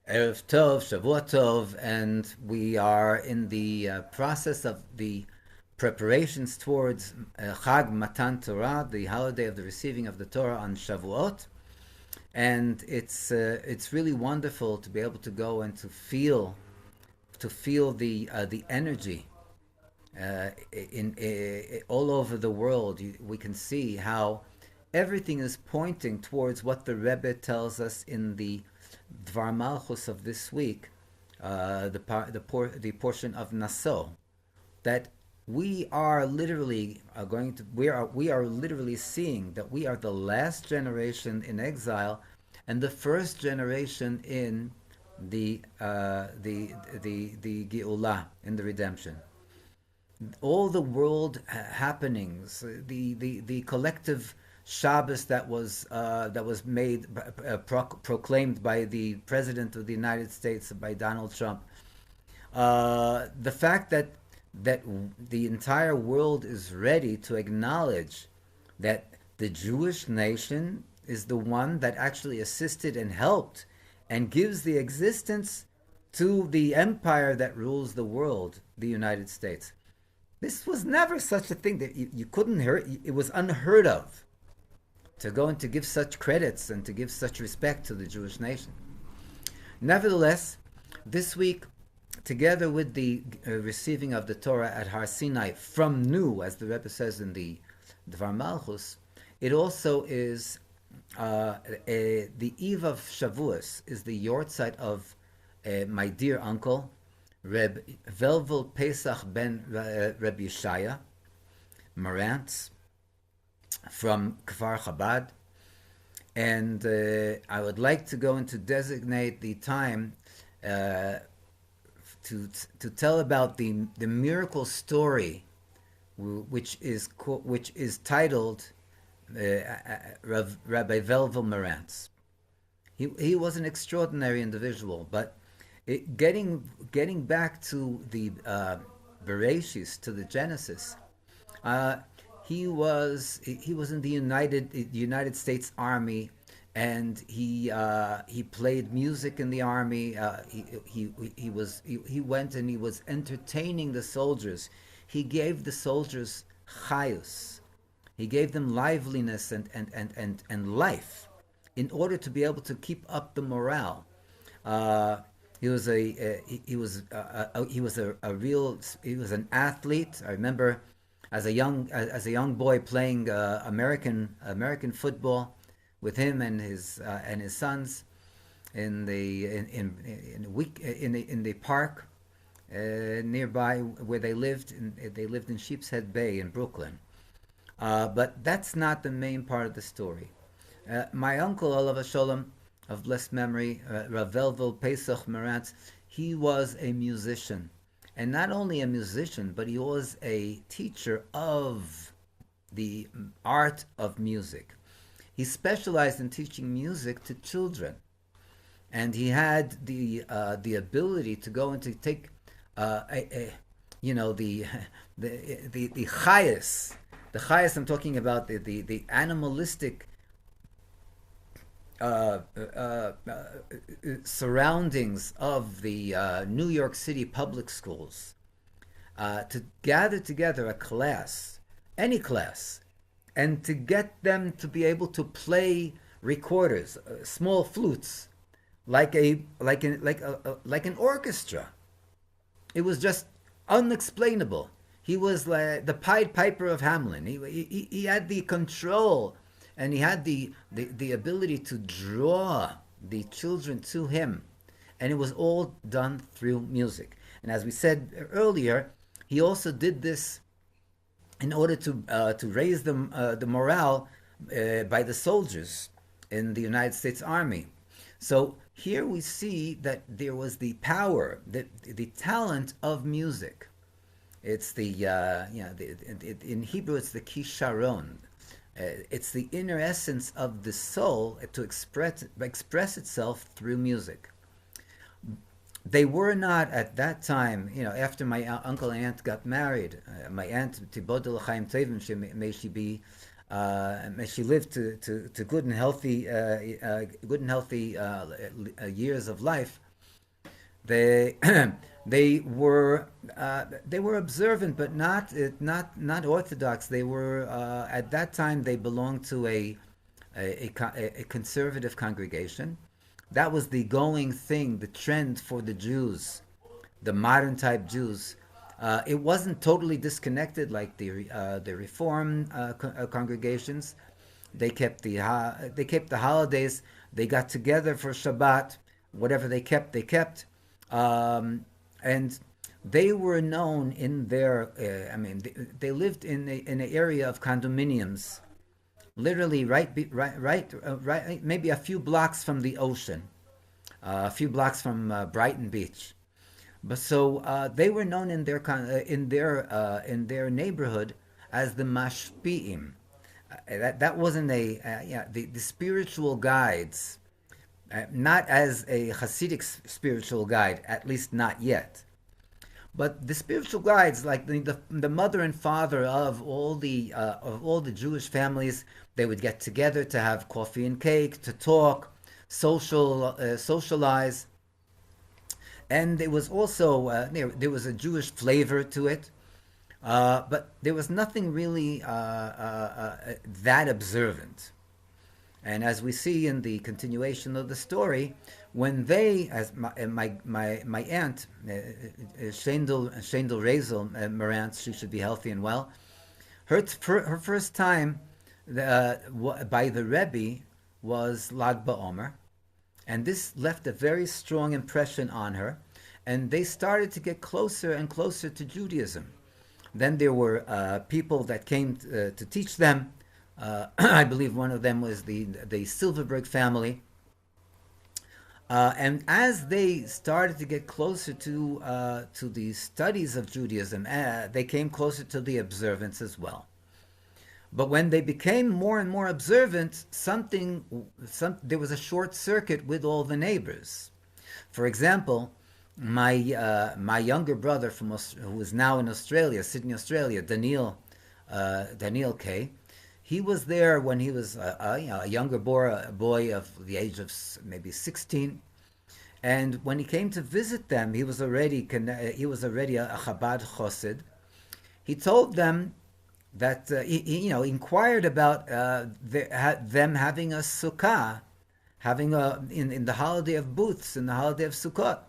Erev Tov, Shavua Tov, and we are in the process of the preparations towards Chag Matan Torah, the holiday of the receiving of the Torah on Shavuot. And it's really wonderful to be able to go and to feel the energy in all over the world. We can see how everything is pointing towards what the Rebbe tells us in the Dvar Malchus of this week, the portion of Naso, that we are literally we are literally seeing that we are the last generation in exile, and the first generation in the Geulah, in the redemption. All the world happenings, the collective Shabbos that was made proclaimed by the President of the United States, by Donald Trump. The fact that the entire world is ready to acknowledge that the Jewish nation is the one that actually assisted and helped and gives the existence to the empire that rules the world, the United States. This was never such a thing that you couldn't hear. It was unheard of to go and to give such credits and to give such respect to the Jewish nation. Nevertheless, this week, together with the receiving of the Torah at Har Sinai from new, as the Rebbe says in the Dvar Malchus, it also is the eve of Shavuos, is the yortzeit of my dear uncle, Reb Velvel Pesach ben Reb Yeshaya Marantz from Kfar Chabad. And I would like to go and to designate the time to tell about the miracle story, which is titled Rabbi Velvel Marantz. He was an extraordinary individual, but getting back to the Bereshis, to the Genesis, he was in the United States Army, and he played music in the army. He went and he was entertaining the soldiers. He gave the soldiers chayus. He gave them liveliness and life, in order to be able to keep up the morale. He was an athlete. I remember as a young boy playing American football with him and his sons in the park nearby where they lived. They lived in Sheepshead Bay in Brooklyn. But that's not the main part of the story. My uncle, Olav Sholem, of blessed memory, Rav Velvel Pesach Marantz, he was a musician. And not only a musician, but he was a teacher of the art of music. He specialized in teaching music to children. And he had the ability to go and to take the chayas. The chayas, I'm talking about the animalistic surroundings of the New York City public schools, to gather together a class, any class, and to get them to be able to play recorders, small flutes, like an orchestra. It was just unexplainable. He was like the Pied Piper of Hamelin. He had the control, and he had the ability to draw the children to him. And it was all done through music. And as we said earlier, he also did this in order to raise the morale by the soldiers in the United States Army. So here we see that there was the power, the talent of music. It's in Hebrew it's the kisharon. It's the inner essence of the soul to express itself through music. They were not at that time, after my uncle and aunt got married. My aunt Tibodel Chaim Tevin, may she live to good and healthy years of life. They they were they were observant, but not orthodox. They were at that time they belonged to a conservative congregation. That was the going thing, the trend for the Jews, the modern type Jews. It wasn't totally disconnected like the Reform congregations. They kept the holidays. They got together for Shabbat. Whatever they kept, they kept. And they were known in their. They lived in an area of condominiums, literally right, maybe a few blocks from the ocean, a few blocks from Brighton Beach. But so they were known in in their neighborhood as the mashpiim. That wasn't the spiritual guides, not as a Hasidic spiritual guide, at least not yet. But the spiritual guides, like the mother and father of all the Jewish families, they would get together to have coffee and cake, to talk, socialize, and there was also there was a Jewish flavor to it, but there was nothing really that observant. And as we see in the continuation of the story, when they, as my aunt, Shendel Razel Marantz, she should be healthy and well, her first time by the Rebbe was Lag BaOmer, and this left a very strong impression on her, and they started to get closer and closer to Judaism. Then there were people that came to teach them. I believe one of them was the Silverberg family. And as they started to get closer to the studies of Judaism, they came closer to the observance as well. But when they became more and more observant, there was a short circuit with all the neighbors. For example, my younger brother who is now in Australia, Sydney, Australia, Daniel K. He was there when he was a younger boy of the age of maybe 16, and when he came to visit them, he was already a Chabad Chosid. He told them that he inquired about them having a sukkah, having in the holiday of booths, in the holiday of Sukkot,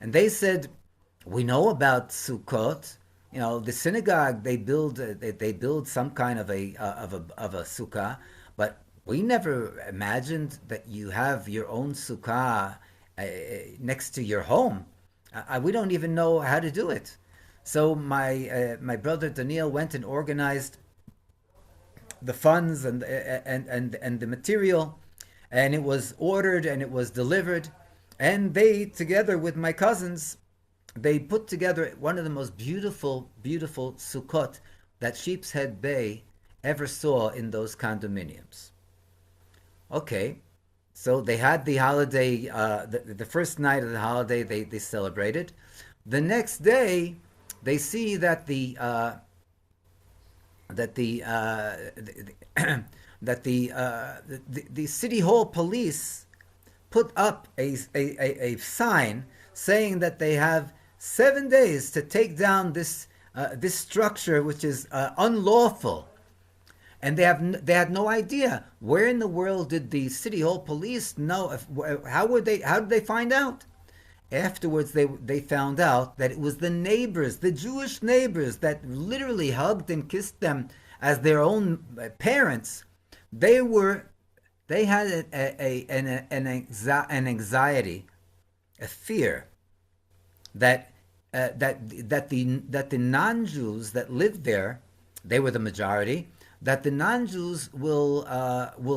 and they said, "We know about Sukkot. The synagogue they build some kind of a sukkah, but we never imagined that you have your own sukkah next to your home. We don't even know how to do it." So my brother Daniel went and organized the funds and the material, and it was ordered and it was delivered, and they, together with my cousins, they put together one of the most beautiful sukkot that Sheepshead Bay ever saw in those condominiums. Okay, so they had the holiday, the first night of the holiday they celebrated. The next day, they see that the city hall police put up a sign saying that they have 7 days to take down this structure, which is unlawful. And they had no idea. Where in the world did the city hall police know? How did they find out? Afterwards, they found out that it was the neighbors, the Jewish neighbors, that literally hugged and kissed them as their own parents. They had an anxiety, a fear that the non-Jews that lived there, they were the majority, that the non-Jews will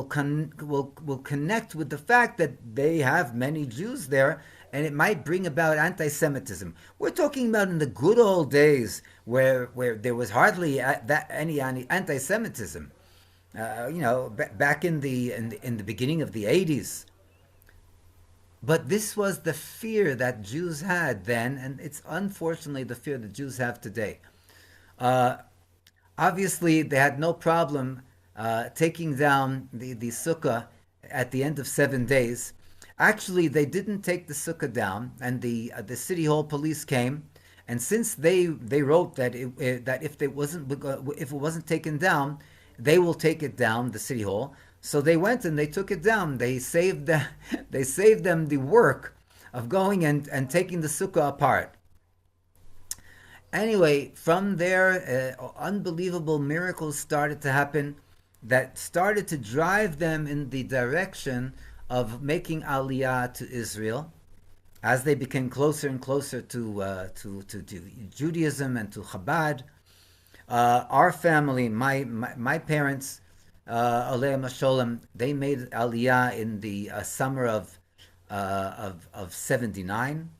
connect with the fact that they have many Jews there, and it might bring about anti-Semitism. We're talking about in the good old days where there was hardly any anti-Semitism. Back in the beginning of the 80s. But this was the fear that Jews had then, and it's unfortunately the fear that Jews have today. Obviously, they had no problem taking down the sukkah at the end of 7 days. Actually, they didn't take the sukkah down, and the city hall police came, and since they wrote that that if it wasn't taken down, they will take it down, the city hall. So they went and they took it down. They saved them the work of going and taking the sukkah apart. Anyway, from there, unbelievable miracles started to happen that started to drive them in the direction of making aliyah to Israel as they became closer and closer to Judaism and to Chabad. Our family, my parents, Aleim Hasholem, they made aliyah in the summer of '79.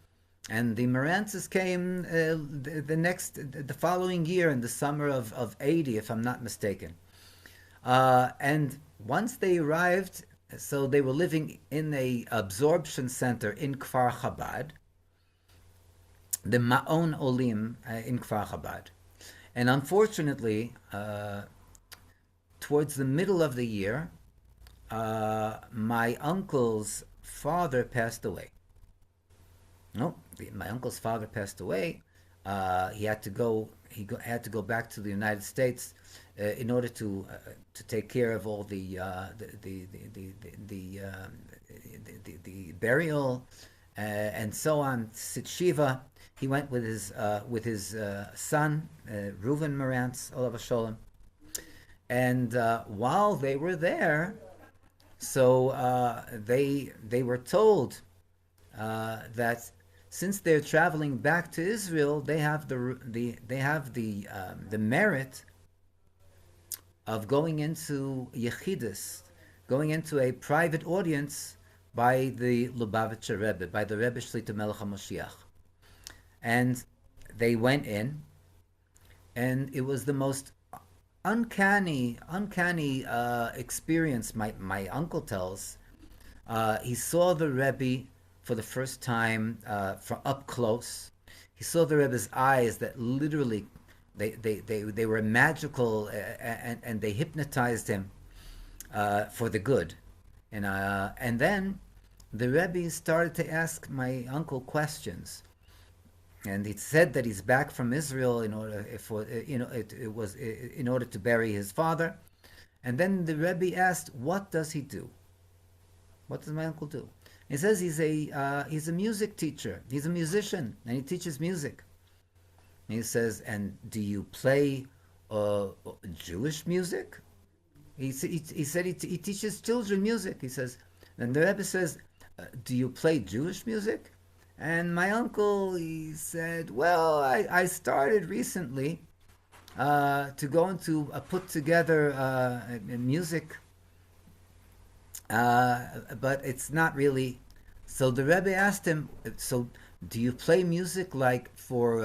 And the Marantzes came the following year in the summer of '80, if I'm not mistaken. And once they arrived, so they were living in a absorption center in Kfar Chabad, the Ma'on Olim in Kfar Chabad. And unfortunately, towards the middle of the year, my uncle's father passed away. No, my uncle's father passed away. He had to go. Had to go back to the United States in order to take care of all the burial and so on. Sit Shiva. He went with his son Reuven Marantz, Olav Sholem, and while they were there, so they were told that since they're traveling back to Israel, they have the merit of going into Yechidus, going into a private audience by the Lubavitcher Rebbe, by the Rebbe Shlita Melech Ha'Moshiach. And they went in, and it was the most uncanny experience. My uncle tells he saw the Rebbe for the first time from up close. He saw the Rebbe's eyes that literally they were magical, and they hypnotized him for the good. And then the Rebbe started to ask my uncle questions. And he said that he's back from Israel in order in order to bury his father. And then the Rebbe asked, "What does he do? What does my uncle do?" He says he's a music teacher. He's a musician, and he teaches music. And he says, "And do you play Jewish music?" He said he teaches children music. He says, and the Rebbe says, "Do you play Jewish music?" And my uncle, he said, "Well, I started recently to go into put together music, but it's not really." So the Rebbe asked him, "So do you play music like for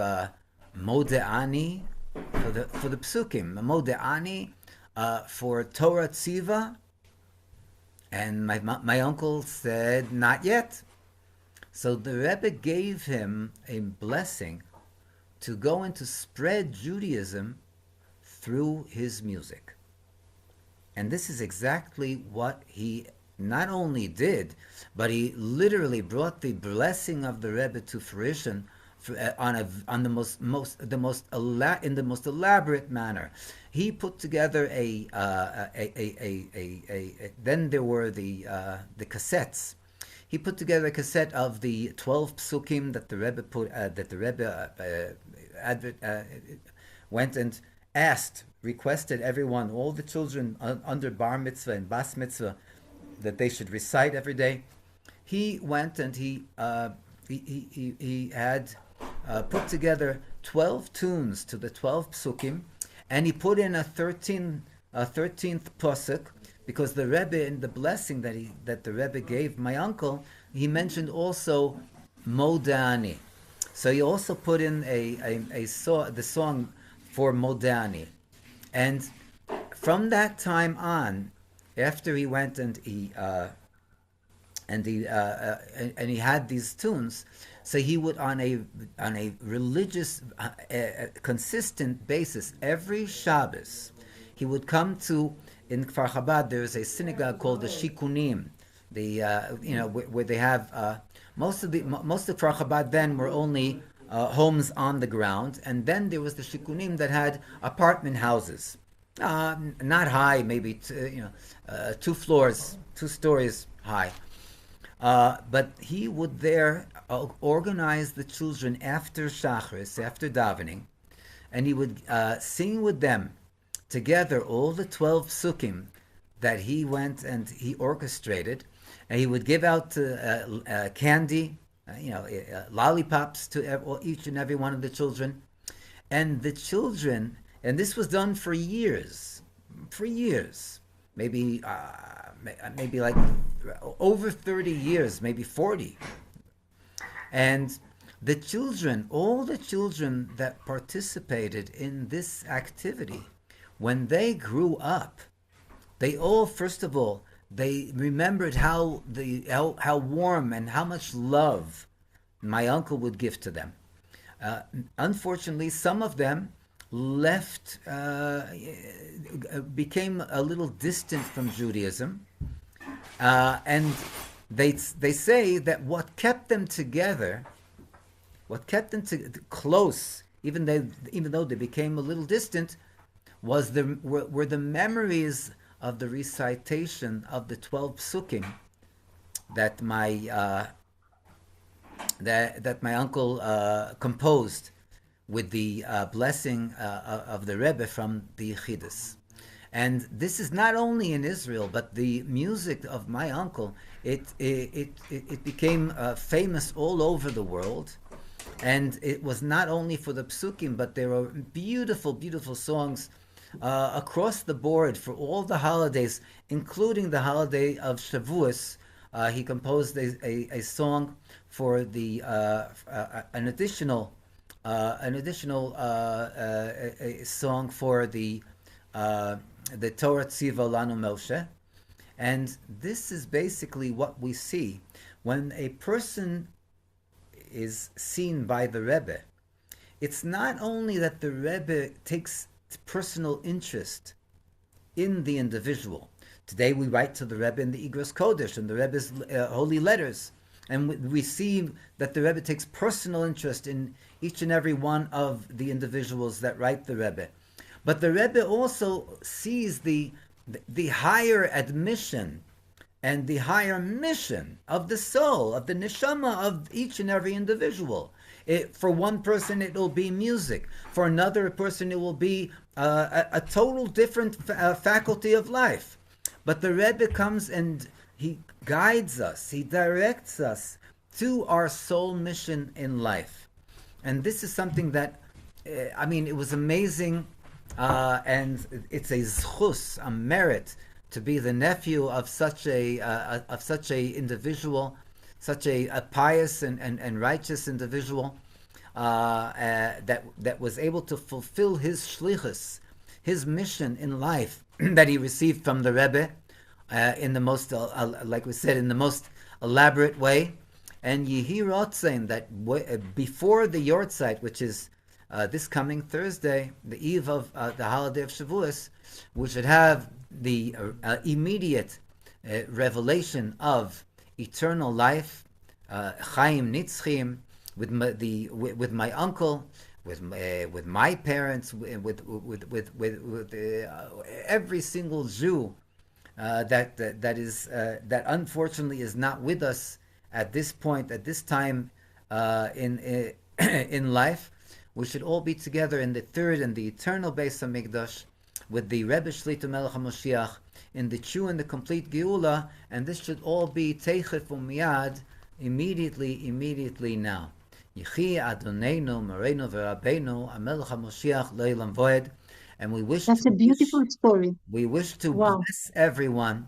Mode'ani, for the psukim, Mode'ani, for Torah Tziva?" And my uncle said, "Not yet." So the Rebbe gave him a blessing to go and to spread Judaism through his music. And this is exactly what he not only did, but he literally brought the blessing of the Rebbe to fruition in the most elaborate manner. He put together then there were the cassettes. He put together a cassette of the 12 psukim that the Rebbe went and requested everyone, all the children under bar mitzvah and bas mitzvah, that they should recite every day. He went and he had put together 12 tunes to the 12 psukim, and he put in a 13th pasuk, because the Rebbe, in the blessing that the Rebbe gave my uncle, he mentioned also Modani. So he also put in the song for Modani. And from that time on, after he went and he had these tunes, so he would on a religious consistent basis every Shabbos, he would come to, in Kfar Chabad there is a synagogue called the Shikunim, where they have most of Kfar Chabad then were only homes on the ground, and then there was the shikunim that had apartment houses, not high, maybe 2 stories high. But he would there organize the children after Shachris, after davening, and he would sing with them together all the 12 psukim that he went and he orchestrated, and he would give out candy, lollipops to each and every one of the children, and the children, and this was done for years, maybe like over 30 years, maybe 40, and the children, all the children that participated in this activity, when they grew up, they all, first of all, they remembered how warm and how much love my uncle would give to them. Unfortunately, some of them left, became a little distant from Judaism, and they say that what kept them together, what kept them close, even though they became a little distant, were the memories of the recitation of the 12 psukim that my uncle composed with the blessing of the Rebbe from the Yechidus. And this is not only in Israel, but the music of my uncle, it became famous all over the world. And it was not only for the psukim, but there were beautiful, beautiful songs across the board for all the holidays, including the holiday of Shavuos. He composed a song for an additional song for the Torah Tziva Lanu Moshe. And this is basically what we see when a person is seen by the Rebbe. It's not only that the Rebbe takes personal interest in the individual. Today we write to the Rebbe in the Igros Kodesh and the Rebbe's holy letters, and we see that the Rebbe takes personal interest in each and every one of the individuals that write the Rebbe. But the Rebbe also sees the higher admission and the higher mission of the soul, of the neshama of each and every individual. For one person it will be music. For another person it will be a total different faculty of life. But the Rebbe comes and he guides us, he directs us to our soul mission in life. And this is something that, it was amazing, and it's a zchus, a merit, to be the nephew of such a individual, such a pious and righteous individual that was able to fulfill his shlichus, his mission in life that he received from the Rebbe in the most, like we said, in the most elaborate way. And Yehi Rotzein, that before the Yortzeit, which is this coming Thursday, the eve of the holiday of Shavuos, we should have the immediate revelation of eternal life, Chaim Nitzchim, with my uncle, with my parents, with every single Jew that unfortunately is not with us at this point, at this time in life. We should all be together in the third and the eternal Beis HaMikdash with the Rebbe Shlita Melech Ha'Moshiach in the true and the complete Geula, and this should all be Teichef Umiyad, immediately now. Yechi Adonenu Moreinu V'Rabbeinu HaMelech HaMoshiach Leilam Voed. And we wish that's a beautiful story. We wish to bless everyone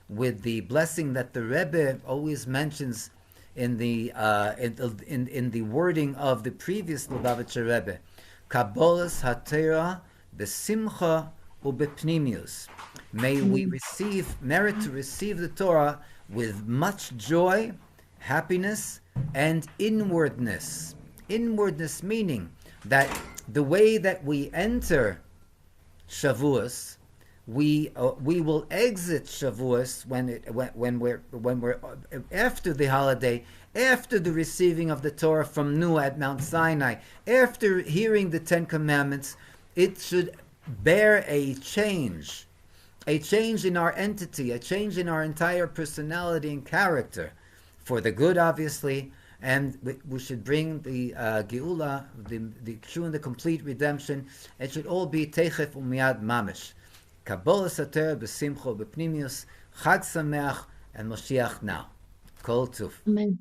with the blessing that the Rebbe always mentions in the wording of the previous Lubavitcher Rebbe, Kabbalas HaTorah B'Simcha U'Bepnimius. May we merit to receive the Torah with much joy, happiness, and inwardness. Inwardness meaning that the way that we enter Shavuos, we will exit Shavuos when we're after the holiday, after the receiving of the Torah from Nu at Mount Sinai, after hearing the Ten Commandments. It should bear a change in our entity, a change in our entire personality and character, for the good, obviously. And we should bring the Geula, the true and the complete redemption. It should all be Techef Umiyad Mamish. Kabbalah Sater b'Simcho b'Pnimius, Chag Sameach, and Moshiach now. Kol Tuf. Amen.